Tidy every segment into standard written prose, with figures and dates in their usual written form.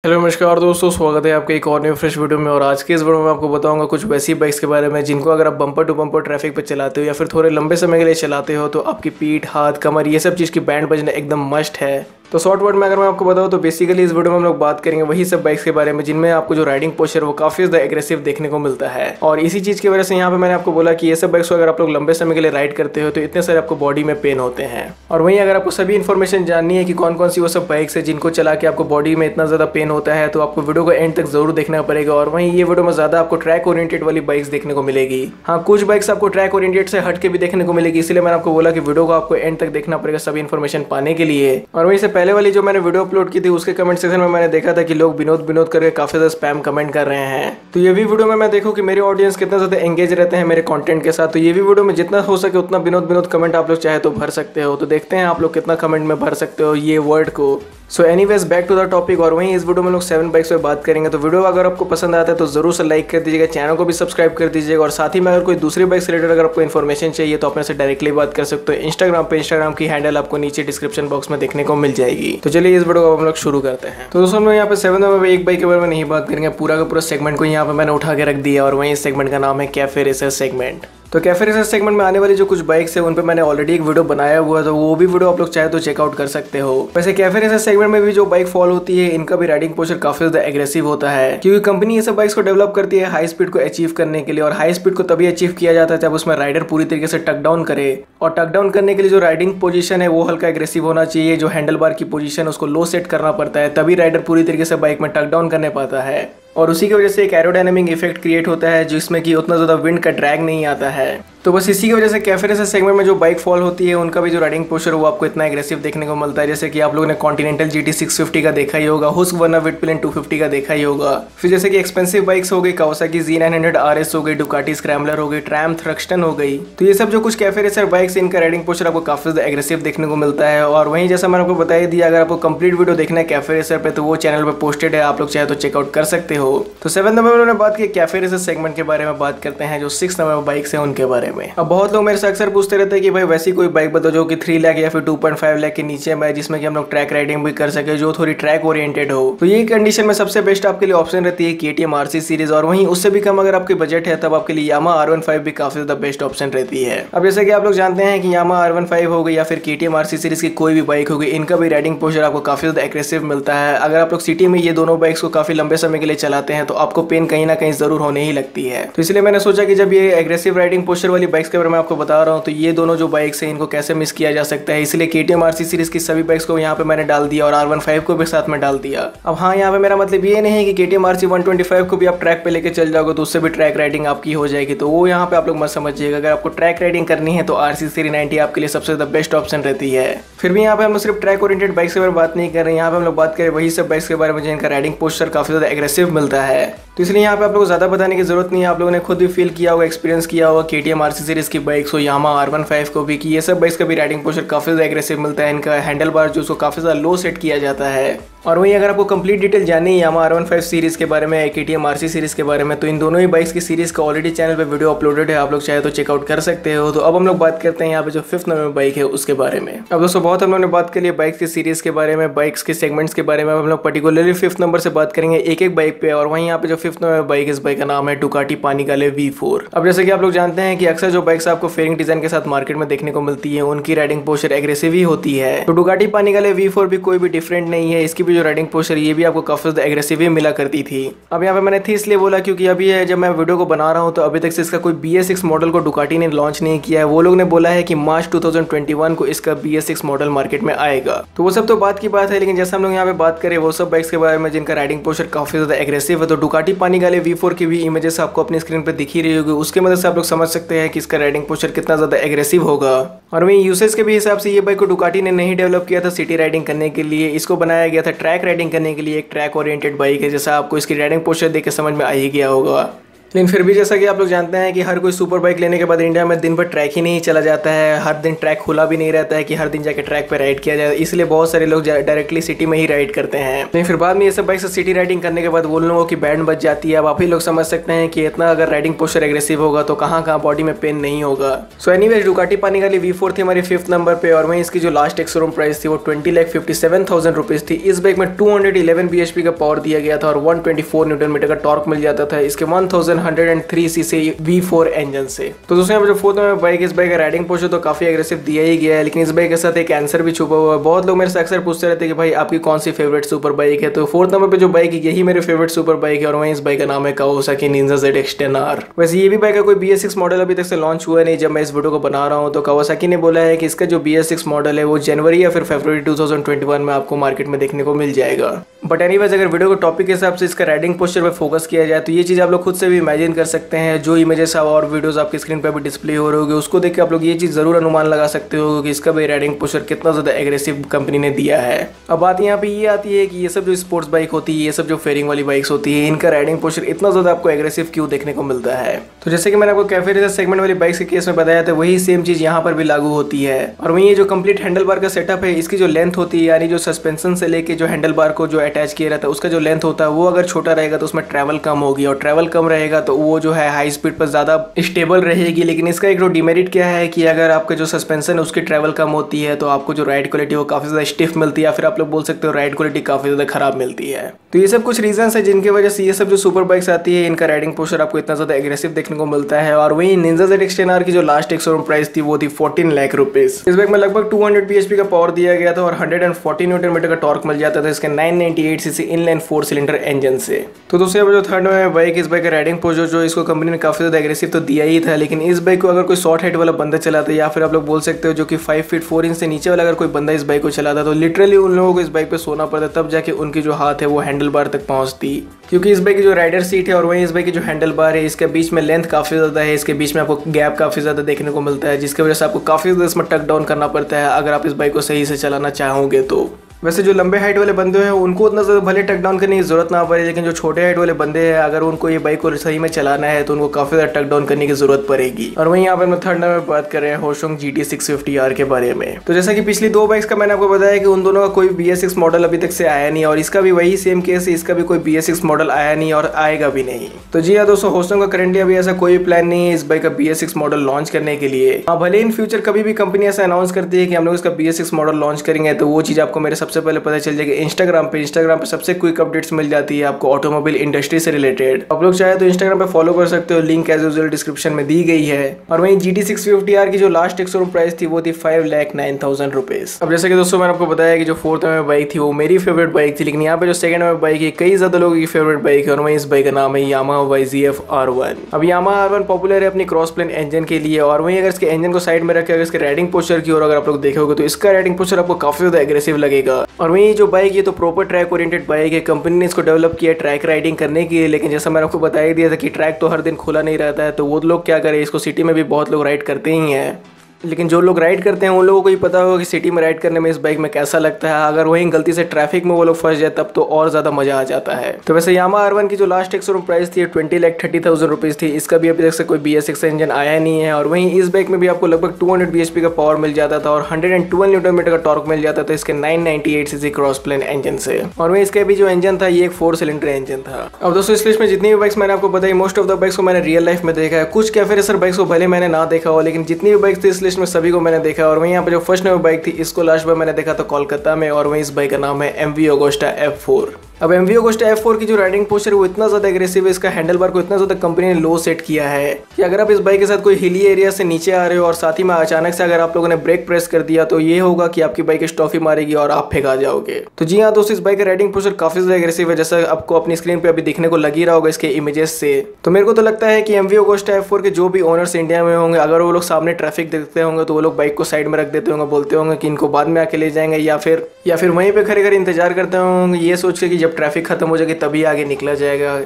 Hello नमस्कार दोस्तों, स्वागत है आपके एक और न्यू फ्रेश वीडियो में। और आज के इस वीडियो में आपको बताऊंगा कुछ वैसी बाइक्स के बारे में जिनको अगर आप बम्पर टू बम्पर ट्रैफिक पे चलाते हो या फिर थोड़े लंबे समय के लिए चलाते हो तो आपकी पीठ, हाथ, कमर ये सब चीज़ की बैंड बजना एकदम मस्ट है। तो शॉर्ट वर्ड में अगर मैं आपको बताऊं तो बेसिकली इस वीडियो में हम लोग बात करेंगे वही सब बाइक्स के बारे में जिनमें आपको जो राइडिंग पोस्चर वो काफी ज्यादा एग्रेसिव देखने को मिलता है। और इसी चीज की वजह से यहाँ पे मैंने आपको बोला कि ये सब बाइक्स को अगर आप लोग लंबे समय के लिए राइड करते हो तो इतने सारे आपको बॉडी में पेन होते हैं। और वहीं अगर आपको सभी इन्फॉर्मेशन जाननी है कि कौन कौन सी वो सब बाइक्स है जिनको चला के आपको बॉडी में इतना ज्यादा पेन होता है तो आपको वीडियो को एंड तक जरूर देखना पड़ेगा। और वहीं ये वीडियो में ज्यादा आपको ट्रैक ओरिएंटेड वाली बाइक्स देखने को मिलेगी। हाँ, कुछ बाइक्स आपको ट्रैक ओरिएंटेड से हट के भी देखने को मिलेगी, इसलिए मैंने आपको बोला कि वीडियो को आपको एंड तक देखना पड़ेगा सभी इन्फॉर्मेशन पाने के लिए। और वहीं से पहले वाली जो मैंने वीडियो अपलोड की थी उसके कमेंट सेक्शन में मैंने देखा था कि लोग विनोद करके काफी ज्यादा स्पैम कमेंट कर रहे हैं। तो ये भी वीडियो में मैं देखूं कि मेरे ऑडियंस कितना ज्यादा एंगेज रहते हैं मेरे कंटेंट के साथ। तो ये भी वीडियो में जितना हो सके उतना विनोद कमेंट आप लोग चाहे तो भर सकते हो। तो देखते हैं आप लोग कितना कमेंट में भर सकते हो ये वर्ड को। So anyways back to the topic. और वहीं इस वीडियो में लोग 7 बाइक्स पे बात करेंगे। तो वीडियो अगर आपको पसंद आता है तो जरूर से लाइक कर दीजिएगा, चैनल को भी सब्सक्राइब कर दीजिएगा। और साथ ही में अगर कोई दूसरी बाइक से रिलेटेड अगर आपको इन्फॉर्मेशन चाहिए तो अपने से डायरेक्टली बात कर सकते हो इंस्टाग्राम पे। इंस्टाग्राम की हैंडल आपको नीचे डिस्क्रिप्शन बॉक्स में देखने को मिल जाएगी। तो चलिए इस वीडियो को हम लोग शुरू करते हैं। तो दोस्तों हम लोग यहाँ पे 7 नंबर पे एक बाइक के बारे में नहीं बात करेंगे, पूरा का पूरा सेगमेंट को यहाँ पे मैंने उठा के रख दिया। और वहीं इस सेगमेंट का नाम है कैफे रेसर सेगमेंट। तो कैफे रेसर सेगमेंट में आने वाली जो कुछ बाइक्स है उन पे मैंने ऑलरेडी एक वीडियो बनाया हुआ है, तो वो भी वीडियो आप लोग चाहे तो चेकआउट कर सकते हो। वैसे कैफे रेसर सेगमेंट में भी जो बाइक फॉल होती है इनका भी राइडिंग पोस्चर काफी ज्यादा एग्रेसिव होता है, क्योंकि कंपनी ये सब बाइक्स को डेवलप करती है हाई स्पीड को अचीव करने के लिए। और हाई स्पीड को तभी अचीव किया जाता है जब उसमें राइडर पूरी तरीके से टक डाउन करे। और टक डाउन करने के लिए जो राइडिंग पोजीशन है वो हल्का एग्रेसिव होना चाहिए। जो हैंडल बार की पोजीशन है उसको लो सेट करना पड़ता है, तभी राइडर पूरी तरीके से बाइक में टक डाउन करने पाता है। और उसी की वजह से एक एरोडायनामिक इफेक्ट क्रिएट होता है जिसमें कि उतना ज़्यादा विंड का ड्रैग नहीं आता है। तो बस इसी की वजह से कैफे रेसर सेगमेंट में जो बाइक फॉल होती है उनका भी जो राइडिंग पोस्चर वो आपको इतना एग्रेसिव देखने को मिलता है। जैसे कि आप लोगों ने कॉन्टिनेंटल GT 650 का देखा ही होगा, हुस्कवर्ना विटप्लेन 250 का देखा ही होगा। फिर जैसे कि एक्सपेंसिव बाइक्स हो गई, कावासाकी Z900 RS हो गई, डुकाटी स्क्रैम्बलर हो गई, ट्रैम थ्रक्स्टन हो गई। तो ये सब जो कुछ कैफे रेसर बाइक्स इनका राइडिंग पोस्चर आपको काफी ज्यादा एग्रेसिव देखने को मिलता है। और वहीं जैसा मैंने आपको बता दिया, अगर आपको कंप्लीट वीडियो देखना है कैफे रेसर पे तो वो चैनल पर पोस्टेड है, आप लोग चाहे तो चेकआउट कर सकते हो। तो 7 नंबर में उन्होंने बात की कैफे रेसर सेगमेंट के बारे में बात करते हैं जो 6 नंबर बाइक्स है उनके बारे में। अब बहुत लोग मेरे से अक्सर पूछते रहते हैं कि भाई वैसी कोई बाइक बताओ जो कि 3 लाख या फिर 2.5 लाख के नीचे में, जिसमें कि हम लोग ट्रैक राइडिंग भी कर सके, जो थोड़ी ट्रैक ओरिएंटेड हो। तो ये कंडीशन में सबसे बेस्ट आपके लिए ऑप्शन रहती है KTM RC सीरीज। और वहीं उससे भी कम अगर आपके बजट है तब आपके लिए Yamaha R15 भी काफी ज्यादा बेस्ट ऑप्शन रहती है। अब जैसे कि आप लोग जानते हैं कि Yamaha R15 हो गई या फिर KTM RC सीरीज की कोई भी बाइक हो गई, इनका भी राइडिंग पोस्चर आपको काफी ज्यादा एग्रेसिव मिलता है। अगर आप लोग सिटी में ये दोनों बाइक्स को काफी लंबे समय के लिए चलाते हैं तो आपको पेन कहीं ना कहीं जरूर होने ही लगती है। तो इसलिए मैंने सोचा कि जब ये एग्रेसिव राइडिंग पोस्चर वाली बाइक्स के बारे में आपको बता रहा हूँ तो ये दोनों जो बाइक्स हैं इनको कैसे मिस किया जा सकता है, इसलिए KTM RC सीरीज की सभी बाइक्स को यहाँ पे मैंने डाल दिया और R15 को भी साथ में डाल दिया। अब हाँ, यहाँ पे मेरा मतलब ये नहीं है कि KTM RC 125 को भी आप ट्रैक पे लेके चल जाओगे तो उससे भी ट्रैक राइडिंग आपकी हो जाएगी, तो वो यहाँ पे आप लोग मत समझिएगा। अगर आपको ट्रैक राइडिंग करनी है तो RC 390 आपके लिए सबसे ज्यादा बेस्ट ऑप्शन रहती है। फिर भी यहाँ पे हम लोग सिर्फ ट्रैक ओरिएंटेड बाइक्स के बारे में बात नहीं कर रहे हैं, यहाँ पे हम लोग बात करें वही सब बाइक्स के बारे में जिनका राइडिंग पोस्चर काफी ज्यादा एग्रेसिव मिलता है। तो इसलिए यहाँ पे आप लोग को ज्यादा बताने की जरूरत नहीं है, आप लोगों ने खुद भी फील किया होगा, एक्सपीरियंस किया होगा KTM RC सीरीज की बाइक्स हो, Yamaha R15 को भी, कि ये सब बाइक्स का भी राइडिंग पोस्चर काफी ज्यादा एग्रेसिव मिलता है। इनका हैंडल बार जो उसको काफी ज्यादा लो सेट किया जाता है। और वहीं अगर आपको कंप्लीट डिटेल जाननी है Yamaha R15 सीरीज के बारे में, KTM RC सीरीज के बारे में, तो इन दोनों ही बाइक्स की सीरीज का ऑलरेडी चैनल पे वीडियो अपलोडेड है, आप लोग चाहे तो चेकआउट कर सकते हो। तो अब हम लोग बात करते हैं यहाँ पे जो 5th नंबर बाइक है उसके बारे में। अब दोस्तों बहुत हम लोगों ने बात करी बाइक्स की सीरीज के बारे में, बाइक्स के सेगमेंट्स के बारे में। अब हम लोग पर्टिकुलरली 5th नंबर से बात करेंगे एक एक बाइक पे। और वहीं यहाँ पे जो 5th नंबर बाइक है, इस बाइक का नाम है डुकाटी पानिकाले V4। अब जैसे कि आप लोग जानते हैं कि अक्सर जो बाइक्स आपको फेयरिंग डिजाइन के साथ मार्केट में देखने को मिलती है उनकी राइडिंग पोस्चर एग्रेसिव ही होती है। तो डुकाटी पानिकाले V4 भी कोई भी डिफरेंट नहीं है, इसकी भी जो राइडिंग पोस्चर ये भी आपको काफी ज्यादा एग्रेसिव ही मिला करती थी। अब यहाँ पे मैंने थी इसलिए बोला क्योंकि अभी जब मैं वीडियो को बना रहा हूँ तो अभी तक से इसका कोई BS6 मॉडल को डुकाटी ने लॉन्च नहीं किया है। वो लोग ने बोला है कि मार्च 2021 को इसका BS6 मॉडल मार्केट में आएगा। तो वो सब तो बात की बात है, लेकिन जैसे हम लोग यहाँ पे बात करें वो सब बाइक्स के बारे में जिनका राइडिंग पोस्चर काफी ज्यादा एग्रेसिव है, तो डुकाटी पानिकाले V4 की भी इमेजेस आपको अपनी स्क्रीन पर दिख ही रही होगी, उसके मदद से आप लोग समझ सकते हैं कि इसका राइडिंग पोस्चर कितना ज्यादा एग्रेसिव होगा। और वहीं यूसेज के भी हिसाब से ये बाइक को डुकाटी ने नहीं डेवलप किया था सिटी राइडिंग करने के लिए, इसको बनाया गया था ट्रैक राइडिंग करने के लिए। एक ट्रैक ओरिएंटेड बाइक है, जैसा आपको इसकी राइडिंग पोस्चर देख के समझ में आ ही गया होगा। लेकिन फिर भी जैसा कि आप लोग जानते हैं कि हर कोई सुपर बाइक लेने के बाद इंडिया में दिन भर ट्रैक ही नहीं चला जाता है, हर दिन ट्रैक खुला भी नहीं रहता है कि हर दिन जाके ट्रैक पे राइड किया जाए, इसलिए बहुत सारे लोग डायरेक्टली सिटी में ही राइड करते हैं। लेकिन फिर बाद में ये सब बाइक से सिटी राइडिंग करने के बाद वो लोगों की बैंड बच जाती है। अब आप ही लोग समझ सकते हैं कि इतना अगर राइडिंग पोस्चर एग्रेसिव होगा तो कहाँ कहाँ बॉडी में पेन नहीं होगा। सो एनीवेज डुकाटी पानिगली V4 थी हमारी 5th नंबर पे, और वहीं इसकी जो लास्ट एक्स-शोरूम प्राइस थी वो 20,57,000 रुपीज थी। इस बाइक में 211 bhp का पावर दिया गया था और 124 न्यूटन मीटर का टॉर्क मिल जाता था इसके 1103 सीसी V4 इंजन से। तो दोस्तों यहाँ पे जो 4th नंबर बाइक, इस बाइक का राइडिंग पोस्चर तो काफी एग्रेसिव दिया ही गया है, लेकिन इस बाइक के साथ एक आंसर भी छुपा हुआ है। बहुत लोग मेरे से अक्सर पूछते रहते हैं कि भाई आपकी कौन सी फेवरेट सुपर बाइक है। तो 4th नंबर पे जो बाइक है यही मेरी फेवरेट सुपर बाइक है, और वहीं इस बाइक का नाम है कावासाकी निंजा ZX-10R। वैसे ये भी बाइक का कोई BS6 मॉडल अभी तक से लॉन्च हुआ नहीं जब मैं इस वीडियो को बना रहा हूँ। तो कावासाकी ने बोला है कि इसका जो BS6 मॉडल है वो जनवरी या फिर फरवरी 2021 में आपको मार्केट में देखने को मिल जाएगा। बट एनीवेज अगर वीडियो को टॉपिक के हिसाब से इसका राइडिंग पोस्चर पे फोकस किया जाए तो ये चीज़ आप लोग खुद से भी इमेजिन कर सकते हैं। जो इमेजेस और वीडियोस आपकी स्क्रीन पे भी डिस्प्ले हो रहे होंगे उसको देख के आप लोग ये चीज़ जरूर अनुमान लगा सकते हो कि इसका भी राइडिंग पोस्चर कितना ज़्यादा एग्रेसिव कंपनी ने दिया है। अब बात यहाँ पे ये आती है कि ये सब जो स्पोर्ट्स बाइक होती है, ये सब जो फेयरिंग वाली बाइक्स होती है, इनका राइडिंग पोस्चर इतना ज़्यादा आपको एग्रेसिव क्यों देखने को मिलता है। तो जैसे कि मैंने आपको कैफे रेसर सेगमेंट वाली बाइक्स के केस में बताया था, वही सेम चीज़ यहाँ पर भी लागू होती है। और वहीं ये जो कंप्लीट हैंडल बार का सेटअप है, इसकी जो लेंथ होती है, यानी जो सस्पेंशन से लेके जो हैंडल बार को जो अटैच किया रहता है उसका जो लेंथ होता है वो अगर छोटा रहेगा तो उसमें ट्रैवल कम होगी, और ट्रैवल कम रहेगा तो वो जो है हाई स्पीड पर ज़्यादा स्टेबल रहेगी। लेकिन इसका एक डिमेरिट क्या है कि अगर आपका जो सस्पेंशन है उसकी ट्रैवल कम होती है तो आपको जो राइड क्वालिटी वो काफ़ी ज़्यादा स्टिफ मिलती है, या फिर आप लोग बोल सकते हो राइड क्वालिटी काफ़ी ज़्यादा खराब मिलती है। तो ये सब कुछ रीजंस है जिनकी वजह से ये सब जो सुपर बाइक्स आती है इनका राइडिंग पोस्चर आपको इतना ज़्यादा एग्रेसिव देखने को मिलता है। और वहीं निंजा ZX-10R की जो लास्ट एक्स-शोरूम प्राइस थी वो थी 14 लाख रुपीज। इस बाइक में लगभग 200 bhp का पावर दिया गया था और 140 न्यूटन मीटर का टॉर्क मिल जाता था इसके 998 सीसी इनलाइन 4 सिलेंडर इंजन से। तो दोस्तों जो 3rd में बाइक, इस बाइक का राइडिंग पोस्चर जो इसको कंपनी ने काफी ज्यादा एग्रेसिव तो दिया ही था, लेकिन इस बाइक को अगर कोई शॉर्ट हाइट वाला बंदा चलाता है या फिर आप लोग बोल सकते हो जो कि 5 फीट 4 इंच से नीचे वाला अगर कोई बंदा इस बाइक को चलाता तो लिटरली उन लोगों को इस बाइक पे सोना पड़ता, तब जाके उनकी जो हाथ है वो हैंडल बार तक पहुंचती। क्योंकि इस बाइक की जो राइडर सीट है और वहीं इस बाइक की जो हैंडल बार है इसके बीच में लेंथ काफी ज्यादा है, इसके बीच में आपको गैप काफी ज्यादा देखने को मिलता है, जिसकी वजह से आपको काफी ज्यादा इसमें टक डाउन करना पड़ता है अगर आप इस बाइक को सही से चलाना चाहोगे तो। वैसे जो लंबे हाइट वाले बंदे हैं उनको उतना ज़्यादा भले टक डाउन करने की जरूरत ना पड़े, लेकिन जो छोटे हाइट वाले बंदे हैं अगर उनको ये बाइक को सही में चलाना है तो उनको काफ़ी ज़्यादा टक डाउन करने की जरूरत पड़ेगी। और वहीं यहाँ पर मैं 3rd नंबर में बात कर रहे हैं होशोंग GT650R के बारे में। तो जैसा कि पिछली 2 बाइक्स का मैंने आपको बताया कि उन दोनों का कोई BS6 मॉडल अभी तक से आया नहीं, और इसका भी वही सेम केस है, इसका भी कोई BS6 मॉडल आया नहीं और आएगा भी नहीं। तो जी हाँ दोस्तों, होशोंग का करंटली अभी ऐसा कोई प्लान नहीं है इस बाइक का BS6 मॉडल लॉन्च करने के लिए। हाँ, भले इन फ्यूचर कभी भी कंपनी ऐसा अनाउंस करती है कि हम लोग इसका BS6 मॉडल लॉन्च करेंगे तो वो चीज़ आपको मेरे सबसे पहले पता चल जाएगी इंस्टाग्राम पे सबसे क्विक अपडेट्स मिल जाती है आपको ऑटोमोबाइल इंडस्ट्री से रिलेटेड। आप लोग चाहे तो इंस्टाग्राम पे फॉलो कर सकते हो, लिंक एज यूजुअल डिस्क्रिप्शन में दी गई है। और वहीं GT650R की जो लास्ट एक्स-शोरूम प्राइस थी वो थी 5,09,000 रुपीज। अब जैसे कि दोस्तों मैंने आपको बताया कि जो 4th में बाइक थी वो मेरी फेवरेट बाइक थी, लेकिन यहाँ पे जो 2nd में बाइक है कई ज्यादा लोगों की फेवरेट बाइक है, और वहीं इस बाइक का नाम है यामाहा YZF R1। अब यामाहा R1 पॉपुलर है अपनी क्रॉस प्लेन इंजन के लिए, और वहीं अगर इसके इंजन को साइड में रखे अगर इसके राइडिंग पोस्चर की और अगर आप लोग देखोगे तो इसका राइडिंग पोस्चर आपको काफी ज्यादा एग्रेसिव लगेगा। और वहीं जो बाइक ये तो प्रॉपर ट्रैक ओरिएंटेड बाइक है, कंपनी ने इसको डेवलप किया ट्रैक राइडिंग करने के लिए, लेकिन जैसा मैंने आपको बता ही दिया था कि ट्रैक तो हर दिन खुला नहीं रहता है, तो वो लोग क्या करें, इसको सिटी में भी बहुत लोग राइड करते ही हैं। लेकिन जो लोग राइड करते हैं उन लोगों को ही पता होगा कि सिटी में राइड करने में इस बाइक में कैसा लगता है। अगर वहीं गलती से ट्रैफिक में वो लोग फंस जाए तब तो और ज़्यादा मज़ा आ जाता है। तो वैसे यामाहा R1 की जो लास्ट एक्स-शोरूम प्राइस थी 20,30,000 रुपीज़ थी। इसका भी अभी तक से कोई BS6 इंजन आया नहीं है, और वहीं इस बाइक में भी आपको लगभग 200 bhp का पावर मिल जाता था और 112 न्यूटन मीटर का टॉर्क मिल जाता था इसके 998 सीसी क्रॉस प्लेन इंजन से। और वहीं इसका भी जो इंजन था ये एक 4 सिलेंडर इंजन था। अब दोस्तों इस लिस्ट में जितनी भी बाइक्स मैंने आपको बताई मोस्ट ऑफ द बाइक्स को मैंने रियल लाइफ में देखा है, कुछ कैफे रेसर बाइक्स को भले मैंने ना देखा हो, लेकिन जितनी भी बाइक्स थी इस लिस्ट में सभी को मैंने देखा। और वहीं यहाँ पे जो 1st नंबर बाइक थी इसको लास्ट बार मैंने देखा था कोलकाता में, और वहीं इस बाइक का नाम है MV Agusta F4। अब MV Agusta F4 की जो राइडिंग पोस्चर है वो इतना ज़्यादा एग्रेसिव है, इसका हैंडल बार को इतना ज़्यादा कंपनी ने लो सेट किया है कि अगर आप इस बाइक के साथ कोई हिली एरिया से नीचे आ रहे हो और साथ ही में अचानक से अगर आप लोगों ने ब्रेक प्रेस कर दिया तो ये होगा कि आपकी बाइक स्टॉफी मारेगी और आप फेंका जाओगे। तो जी हाँ दोस्तों, इस बाइक का राइडिंग पोस्चर काफ़ी ज़्यादा एग्रेसिव है, जैसा आपको अपनी स्क्रीन पर अभी दिखने को लग ही रहा होगा इसके इमेजेस से। तो मेरे को तो लगता है कि MV Agusta F4 के जो भी ओनर्स इंडिया में होंगे, अगर वो लोग सामने ट्रैफिक देखते होंगे तो वो लोग बाइक को साइड में रख देते होंगे, बोलते होंगे कि इनको बाद में आके ले जाएंगे, या फिर वहीं पे खड़े खड़े इंतजार करते होंगे ये सोच के कि जब ट्रैफिक खत्म हो जाएगी तभी आगे निकला जाएगा।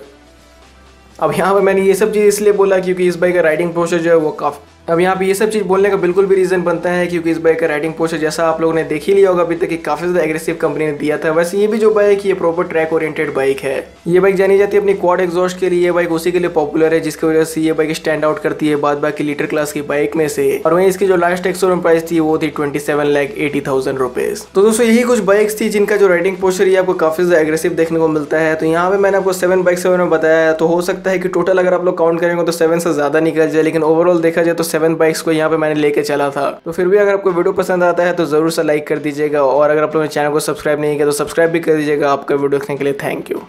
अब यहाँ पे मैंने ये सब चीज़ इसलिए बोला क्योंकि इस बाइक का राइडिंग पोस्चर जो है वो अब यहाँ पे ये सब चीज़ बोलने का बिल्कुल भी रीज़न बनता है क्योंकि इस बाइक का राइडिंग पोस्चर जैसा आप लोगों ने देख ही लिया होगा अभी तक कि काफ़ी ज़्यादा एग्रेसिव कंपनी ने दिया था। वैसे ये भी जो बाइक ये प्रॉपर ट्रैक ओरिएंटेड बाइक है। ये बाइक जानी जाती है अपनी क्वाड एग्जॉस्ट के लिए। ये बाइक उसी के लिए पॉपुलर है जिसकी वजह से ये बाइक स्टैंड आउट करती है बाद बाकी लीटर क्लास की बाइक में से। और वहीं इसकी जो लास्ट एक्स-शोरूम प्राइस थी वो थी 27,80,000 रुपीज़। तो दोस्तों यही कुछ बाइक्स थी जिनका जो राइडिंग पोस्चर ये आपको काफ़ी ज़्यादा एग्रेसिव देखने को मिलता है। तो यहाँ पे मैंने आपको 7 बाइक्स के बारे में बताया है। तो हो सकता है कि टोटल अगर आप लोग काउंट करेंगे तो 7 से ज़्यादा निकल जाए, लेकिन ओवरऑल देखा जाए तो 7 बाइक्स को यहाँ पे मैंने लेके चला था। तो फिर भी अगर आपको वीडियो पसंद आता है तो जरूर से लाइक कर दीजिएगा और अगर आप लोगों ने चैनल को सब्सक्राइब नहीं किया तो सब्सक्राइब भी कर दीजिएगा। आपका वीडियो देखने के लिए थैंक यू।